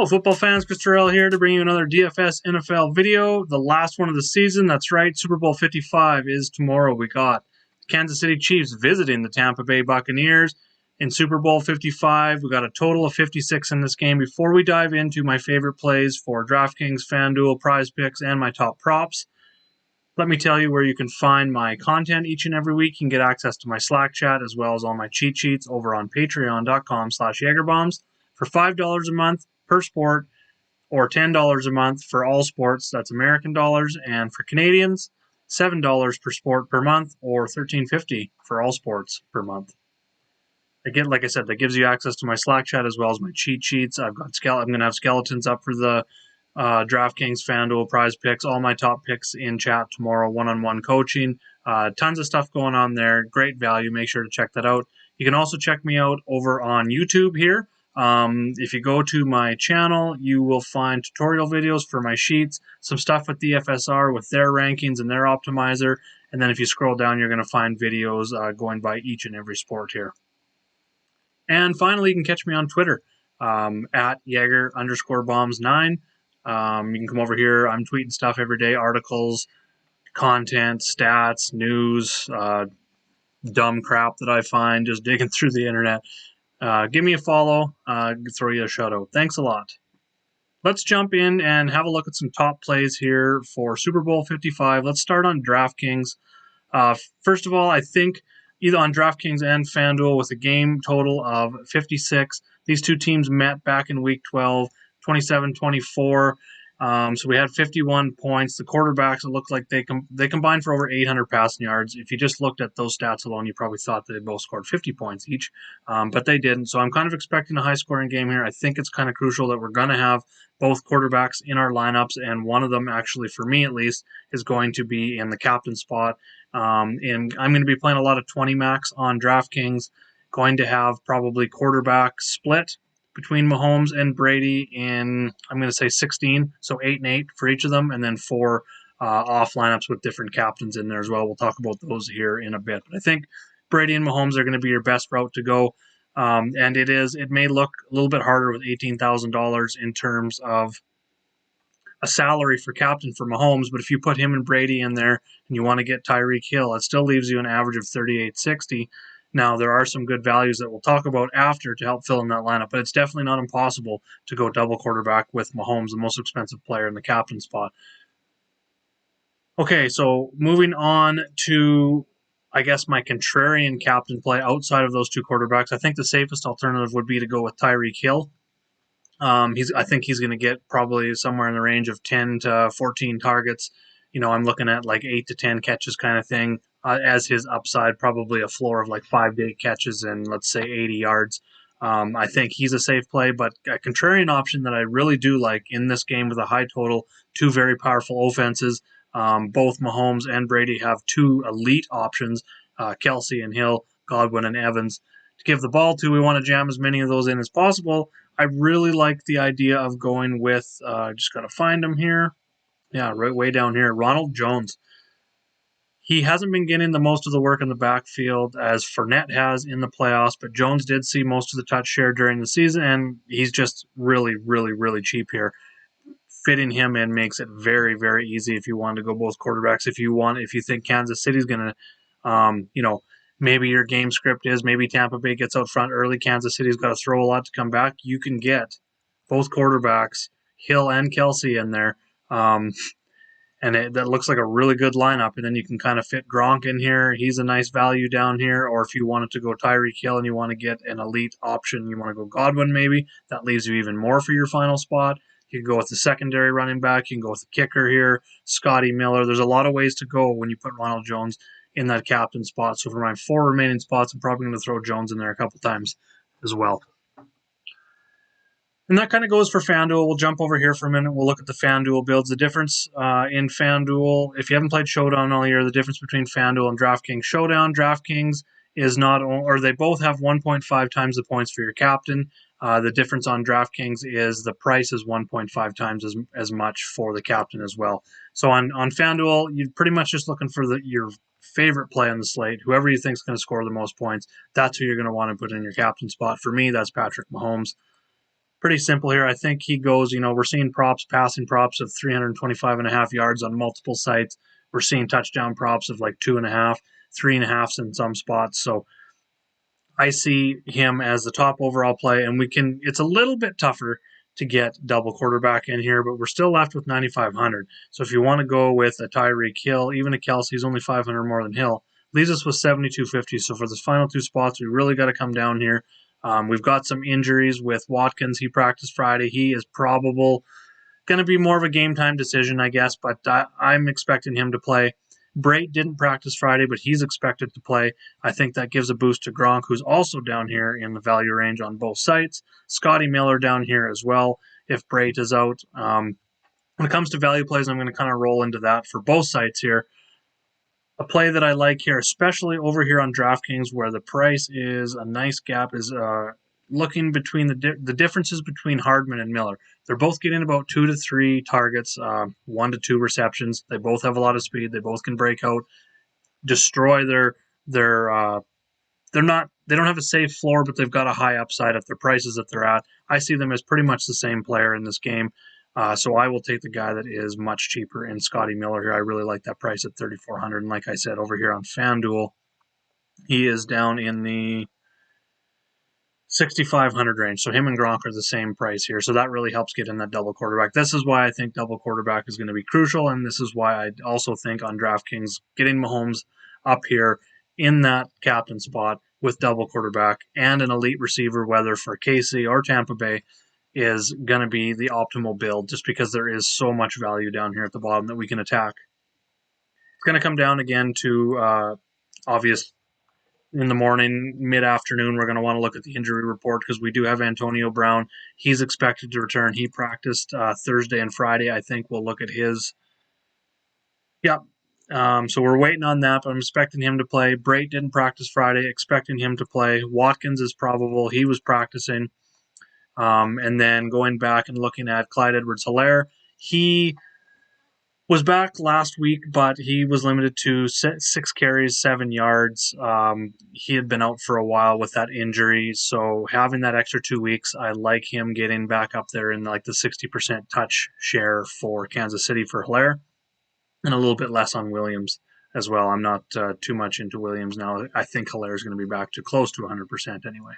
Hello, football fans. Chris Terrell here to bring you another DFS NFL video, the last one of the season. That's right, Super Bowl 55 is tomorrow. We got Kansas City Chiefs visiting the Tampa Bay Buccaneers in Super Bowl 55. We got a total of 56 in this game. Before we dive into my favorite plays for DraftKings, FanDuel, PrizePicks, and my top props, let me tell you where you can find my content each and every week. You can get access to my Slack chat as well as all my cheat sheets over on patreon.com/Jagerbombs for $5 a month per sport or $10 a month for all sports. That's American dollars. And for Canadians, $7 per sport per month or $13.50 for all sports per month. Again, like I said, that gives you access to my Slack chat as well as my cheat sheets. I'm going to have skeletons up for the DraftKings, FanDuel, PrizePicks, all my top picks in chat tomorrow, one-on-one coaching. Tons of stuff going on there. Great value. Make sure to check that out. You can also check me out over on YouTube here. If you go to my channel, you will find tutorial videos for my sheets, some stuff with the FSR with their rankings and their optimizer. And then if you scroll down, you're going to find videos going by each and every sport here. And finally, you can catch me on Twitter at Jaeger_bombs9. You can come over here. I'm tweeting stuff every day, articles, content, stats, news, dumb crap that I find just digging through the internet. Give me a follow. Throw you a shout out. Thanks a lot. Let's jump in and have a look at some top plays here for Super Bowl 55. Let's start on DraftKings. First of all, I think either on DraftKings and FanDuel with a game total of 56. These two teams met back in Week 12, 27-24. So we had 51 points. The quarterbacks, it looked like they combined for over 800 passing yards. If you just looked at those stats alone, you probably thought they both scored 50 points each, but they didn't. So I'm kind of expecting a high-scoring game here. I think it's kind of crucial that we're going to have both quarterbacks in our lineups, and one of them, actually for me at least, is going to be in the captain spot. And I'm going to be playing a lot of 20 max on DraftKings, going to have probably quarterback split between Mahomes and Brady in, I'm going to say 16, so 8 and 8 for each of them, and then 4 off lineups with different captains in there as well. We'll talk about those here in a bit. But I think Brady and Mahomes are going to be your best route to go, and it may look a little bit harder with $18,000 in terms of a salary for captain for Mahomes, but if you put him and Brady in there and you want to get Tyreek Hill, it still leaves you an average of 38.60. Now, there are some good values that we'll talk about after to help fill in that lineup, but it's definitely not impossible to go double quarterback with Mahomes, the most expensive player in the captain spot. Okay, so moving on to, I guess, my contrarian captain play outside of those two quarterbacks. I think the safest alternative would be to go with Tyreek Hill. I think he's going to get probably somewhere in the range of 10 to 14 targets. I'm looking at like 8 to 10 catches kind of thing as his upside, probably a floor of like 5 to 8 catches and let's say 80 yards. I think he's a safe play, but a contrarian option that I really do like in this game with a high total, two very powerful offenses. Both Mahomes and Brady have two elite options, Kelsey and Hill, Godwin and Evans. To give the ball to, we want to jam as many of those in as possible. I really like the idea of going with, just got to find him here. Yeah, right way down here, Ronald Jones. He hasn't been getting the most of the work in the backfield as Fournette has in the playoffs, but Jones did see most of the touch share during the season, and he's just really, really, really cheap here. Fitting him in makes it very, very easy if you want to go both quarterbacks. If you think Kansas City's going to, maybe your game script is maybe Tampa Bay gets out front early, Kansas City's got to throw a lot to come back. You can get both quarterbacks, Hill and Kelsey, in there. And that looks like a really good lineup. And then you can kind of fit Gronk in here. He's a nice value down here. Or if you wanted to go Tyreek Hill and you want to get an elite option, you want to go Godwin maybe, that leaves you even more for your final spot. You can go with the secondary running back. You can go with the kicker here, Scotty Miller. There's a lot of ways to go when you put Ronald Jones in that captain spot. So for my 4 remaining spots, I'm probably going to throw Jones in there a couple times as well. And that kind of goes for FanDuel. We'll jump over here for a minute. We'll look at the FanDuel builds. The difference in FanDuel, if you haven't played Showdown all year, the difference between FanDuel and DraftKings Showdown, DraftKings is not, or they both have 1.5 times the points for your captain. The difference on DraftKings is the price is 1.5 times as much for the captain as well. So on FanDuel, you're pretty much just looking for your favorite play on the slate. Whoever you think is going to score the most points, that's who you're going to want to put in your captain spot. For me, that's Patrick Mahomes. pretty simple here. I think he goes, we're seeing props, passing props of 325.5 yards on multiple sites. We're seeing touchdown props of like 2.5, 3.5 in some spots. So I see him as the top overall play, and it's a little bit tougher to get double quarterback in here, but we're still left with 9,500. So if you want to go with a Tyreek Hill, even a Kelsey's only 500 more than Hill, leaves us with 7,250. So for the final two spots, we really got to come down here. We've got some injuries with Watkins. He practiced Friday. He is probable going to be more of a game time decision, I guess, but I'm expecting him to play. Brait didn't practice Friday, but he's expected to play. I think that gives a boost to Gronk, who's also down here in the value range on both sites. Scotty Miller down here as well if Brait is out. When it comes to value plays, I'm going to kind of roll into that for both sites here. A play that I like here, especially over here on DraftKings, where the price is a nice gap, is looking between the differences between Hardman and Miller. They're both getting about 2 to 3 targets, 1 to 2 receptions. They both have a lot of speed. They both can break out, destroy their they don't have a safe floor, but they've got a high upside at their prices that they're at. I see them as pretty much the same player in this game. So I will take the guy that is much cheaper in Scotty Miller here. I really like that price at 3,400. And like I said, over here on FanDuel, he is down in the 6,500 range. So him and Gronk are the same price here. So that really helps get in that double quarterback. This is why I think double quarterback is going to be crucial. And this is why I also think on DraftKings, getting Mahomes up here in that captain spot with double quarterback and an elite receiver, whether for KC or Tampa Bay, is going to be the optimal build just because there is so much value down here at the bottom that we can attack. It's going to come down again to obvious in the morning, mid-afternoon, we're going to want to look at the injury report because we do have Antonio Brown. He's expected to return. He practiced Thursday and Friday. I think we'll look at his. Yep. So we're waiting on that, but I'm expecting him to play. Brait didn't practice Friday, expecting him to play. Watkins is probable. He was practicing. And then going back and looking at Clyde Edwards-Helaire, he was back last week, but he was limited to 6 carries, 7 yards. He had been out for a while with that injury, so having that extra 2 weeks, I like him getting back up there in like the 60% touch share for Kansas City for Helaire, and a little bit less on Williams as well. I'm not too much into Williams now. I think Helaire is going to be back to close to 100% anyway.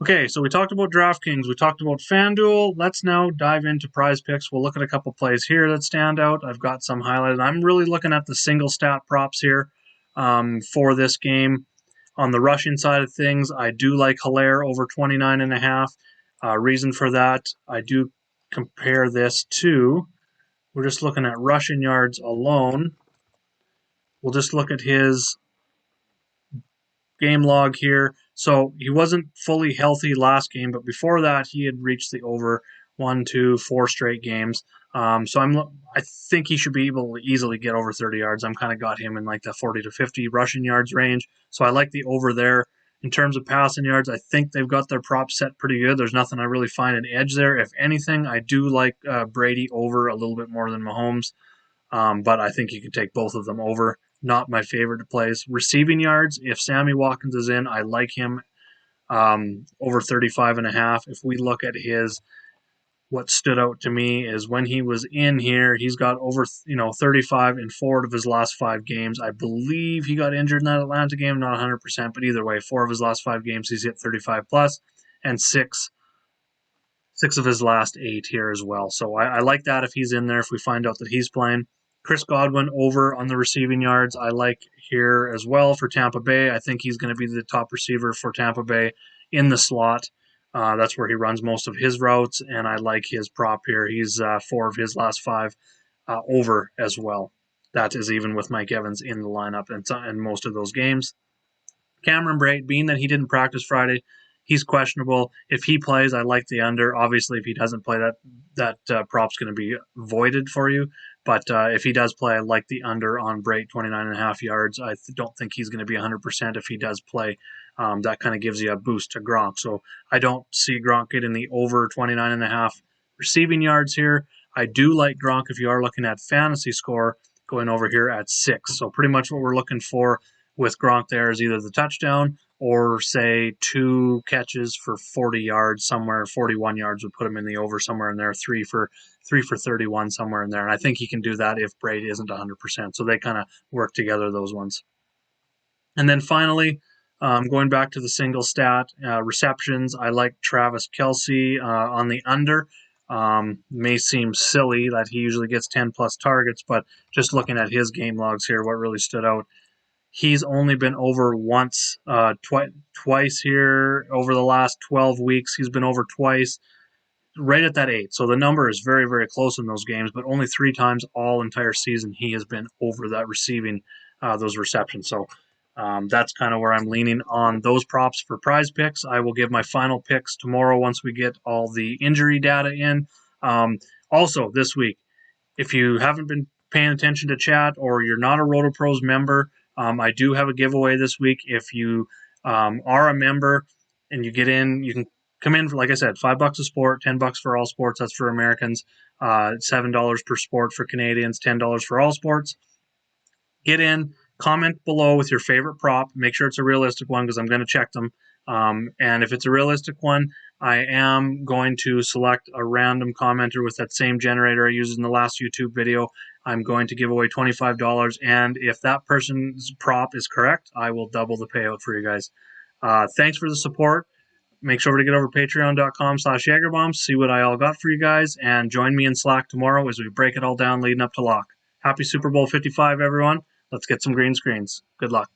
Okay, so we talked about DraftKings, we talked about FanDuel. Let's now dive into PrizePicks. We'll look at a couple plays here that stand out. I've got some highlighted. I'm really looking at the single stat props here for this game. On the rushing side of things, I do like Helaire over 29.5. Reason for that, I do compare this to, we're just looking at rushing yards alone. We'll just look at his game log here. So he wasn't fully healthy last game, but before that he had reached the over 1, 2, 4 straight games. So I think he should be able to easily get over 30 yards. I'm kind of got him in like the 40 to 50 rushing yards range. So I like the over there. In terms of passing yards, I think they've got their props set pretty good. There's nothing I really find an edge there. If anything, I do like Brady over a little bit more than Mahomes. But I think you can take both of them over. Not my favorite plays. Receiving yards, if Sammy Watkins is in, I like him over 35.5. If we look at what stood out to me is when he was in here, he's got over 35 in 4 of his last 5 games. I believe he got injured in that Atlanta game, not 100%, but either way, 4 of his last 5 games he's hit 35 plus, and 6 of his last 8 here as well. So I like that if he's in there, if we find out that he's playing. Chris Godwin over on the receiving yards, I like here as well for Tampa Bay. I think he's going to be the top receiver for Tampa Bay in the slot. That's where he runs most of his routes, and I like his prop here. He's 4 of his last 5 over as well. That is even with Mike Evans in the lineup in most of those games. Cameron Brate, being that he didn't practice Friday, he's questionable. If he plays, I like the under. Obviously, if he doesn't play, that prop's going to be voided for you. But if he does play, I like the under on Brate, 29.5 yards. I don't think he's going to be 100% if he does play. That kind of gives you a boost to Gronk. So I don't see Gronk getting the over 29.5 receiving yards here. I do like Gronk if you are looking at fantasy score going over here at 6. So pretty much what we're looking for with Gronk there is either the touchdown or say 2 catches for 40 yards somewhere, 41 yards would put him in the over somewhere in there, 3 for 31 somewhere in there. And I think he can do that if Brady isn't 100%. So they kind of work together, those ones. And then finally, going back to the single stat, receptions, I like Travis Kelce on the under. May seem silly that he usually gets 10 plus targets, but just looking at his game logs here, what really stood out, he's only been over once, twice here over the last 12 weeks. He's been over twice, right at that 8. So the number is very, very close in those games, but only 3 times all entire season he has been over that receiving those receptions. So that's kind of where I'm leaning on those props for PrizePicks. I will give my final picks tomorrow once we get all the injury data in. Also, this week, if you haven't been paying attention to chat or you're not a RotoPros member, I do have a giveaway this week. If you are a member and you get in, you can come in for, like I said, $5 a sport, $10 for all sports. That's for Americans. $7 per sport for Canadians, $10 for all sports. Get in, comment below with your favorite prop. Make sure it's a realistic one because I'm going to check them. And if it's a realistic one, I am going to select a random commenter with that same generator I used in the last YouTube video. I'm going to give away $25. And if that person's prop is correct, I will double the payout for you guys. Thanks for the support. Make sure to get over to patreon.com/Jagerbombs, see what I all got for you guys, and join me in Slack tomorrow as we break it all down leading up to lock. Happy Super Bowl 55, everyone. Let's get some green screens. Good luck.